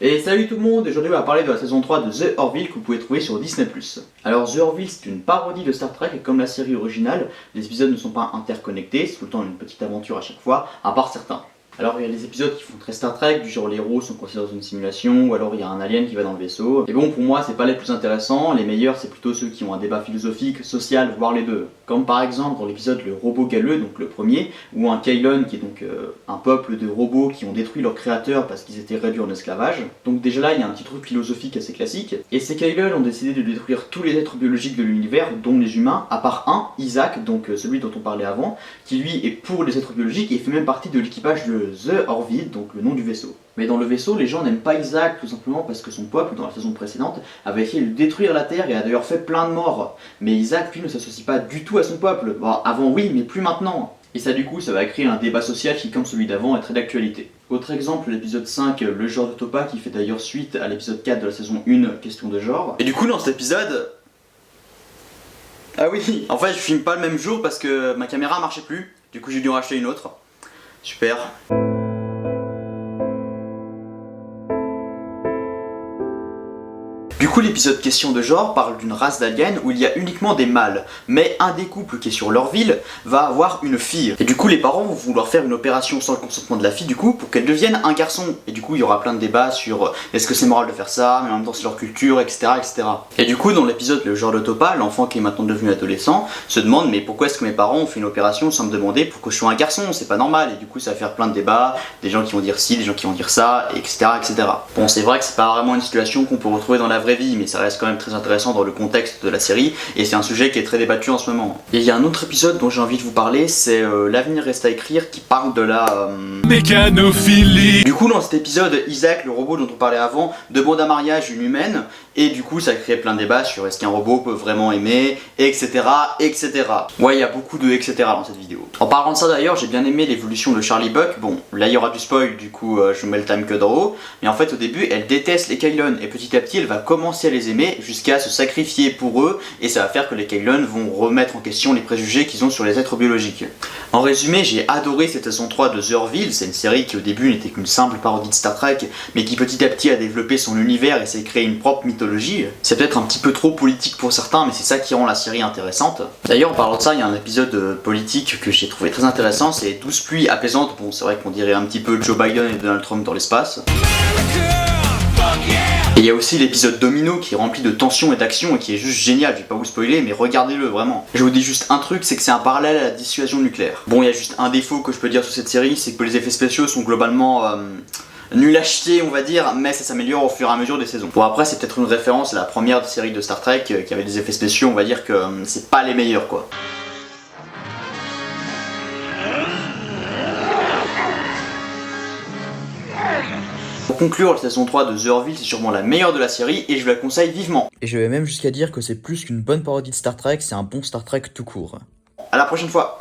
Et salut tout le monde, aujourd'hui on va parler de la saison 3 de The Orville que vous pouvez trouver sur Disney+. Alors The Orville c'est une parodie de Star Trek et comme la série originale, les épisodes ne sont pas interconnectés, c'est tout le temps une petite aventure à chaque fois, à part certains. Alors il y a des épisodes qui font très Star Trek, du genre les héros sont coincés dans une simulation, ou alors il y a un alien qui va dans le vaisseau. Et bon, pour moi c'est pas les plus intéressants, les meilleurs c'est plutôt ceux qui ont un débat philosophique, social, voire les deux. Comme par exemple dans l'épisode Le Robot Galeux, donc le premier, où un Kylon qui est donc un peuple de robots qui ont détruit leur créateur parce qu'ils étaient réduits en esclavage. Donc déjà là il y a un petit truc philosophique assez classique. Et ces Kylon ont décidé de détruire tous les êtres biologiques de l'univers, dont les humains, à part un, Isaac, donc celui dont on parlait avant, qui lui est pour les êtres biologiques et fait même partie de l'équipage de The Orville, donc le nom du vaisseau. Mais dans le vaisseau, les gens n'aiment pas Isaac tout simplement parce que son peuple, dans la saison précédente, avait essayé de détruire la Terre et a d'ailleurs fait plein de morts. Mais Isaac, lui, ne s'associe pas du tout à son peuple. Bon, avant oui, mais plus maintenant. Et ça du coup, ça va créer un débat social qui, comme celui d'avant, est très d'actualité. Autre exemple, l'épisode 5, le genre de Topa, qui fait d'ailleurs suite à l'épisode 4 de la saison 1, question de genre. Et du coup, dans cet épisode... Ah oui, en fait, je filme pas le même jour parce que ma caméra marchait plus. Du coup, j'ai dû en racheter une autre. Super. Du coup, l'épisode question de genre parle d'une race d'aliens où il y a uniquement des mâles, mais un des couples qui est sur leur ville va avoir une fille. Et du coup, les parents vont vouloir faire une opération sans le consentement de la fille, du coup, pour qu'elle devienne un garçon. Et du coup, il y aura plein de débats sur est-ce que c'est moral de faire ça, mais en même temps c'est leur culture, etc., etc. Et du coup, dans l'épisode Le genre de Topa, l'enfant qui est maintenant devenu adolescent se demande mais pourquoi est-ce que mes parents ont fait une opération sans me demander pourquoi je suis un garçon, c'est pas normal. Et du coup, ça va faire plein de débats, des gens qui vont dire ci, des gens qui vont dire ça, etc., etc. Bon, c'est vrai que c'est pas vraiment une situation qu'on peut retrouver dans la vraie vie, mais ça reste quand même très intéressant dans le contexte de la série et c'est un sujet qui est très débattu en ce moment. Et il y a un autre épisode dont j'ai envie de vous parler, c'est L'avenir reste à écrire, qui parle de la mécanophilie. Du coup, dans cet épisode, Isaac, le robot dont on parlait avant, demande à mariage une humaine et du coup ça crée plein de débats sur est-ce qu'un robot peut vraiment aimer, etc., etc. Ouais, il y a beaucoup de etc. dans cette vidéo. En parlant de ça d'ailleurs, j'ai bien aimé l'évolution de Charlie Buck. Bon, là il y aura du spoil, du coup je vous mets le timecode en haut, mais en fait au début elle déteste les Kylon et petit à petit elle va commencer à les aimer jusqu'à se sacrifier pour eux et ça va faire que les Kylon vont remettre en question les préjugés qu'ils ont sur les êtres biologiques. En résumé, j'ai adoré cette saison 3 de The Orville, c'est une série qui au début n'était qu'une simple parodie de Star Trek mais qui petit à petit a développé son univers et s'est créé une propre mythologie. C'est peut-être un petit peu trop politique pour certains mais c'est ça qui rend la série intéressante. D'ailleurs en parlant de ça, il y a un épisode politique que j'ai trouvé très intéressant, c'est 12 pluies apaisantes. Bon, c'est vrai qu'on dirait un petit peu Joe Biden et Donald Trump dans l'espace. Et il y a aussi l'épisode Domino qui est rempli de tension et d'action et qui est juste génial, je vais pas vous spoiler mais regardez-le vraiment. Je vous dis juste un truc, c'est que c'est un parallèle à la dissuasion nucléaire. Bon, il y a juste un défaut que je peux dire sur cette série, c'est que les effets spéciaux sont globalement nul à chier on va dire, mais ça s'améliore au fur et à mesure des saisons. Bon, après c'est peut-être une référence à la première série de Star Trek qui avait des effets spéciaux, on va dire que c'est pas les meilleurs quoi. Pour conclure, la saison 3 de The Orville c'est sûrement la meilleure de la série et je vous la conseille vivement. Et je vais même jusqu'à dire que c'est plus qu'une bonne parodie de Star Trek, c'est un bon Star Trek tout court. À la prochaine fois.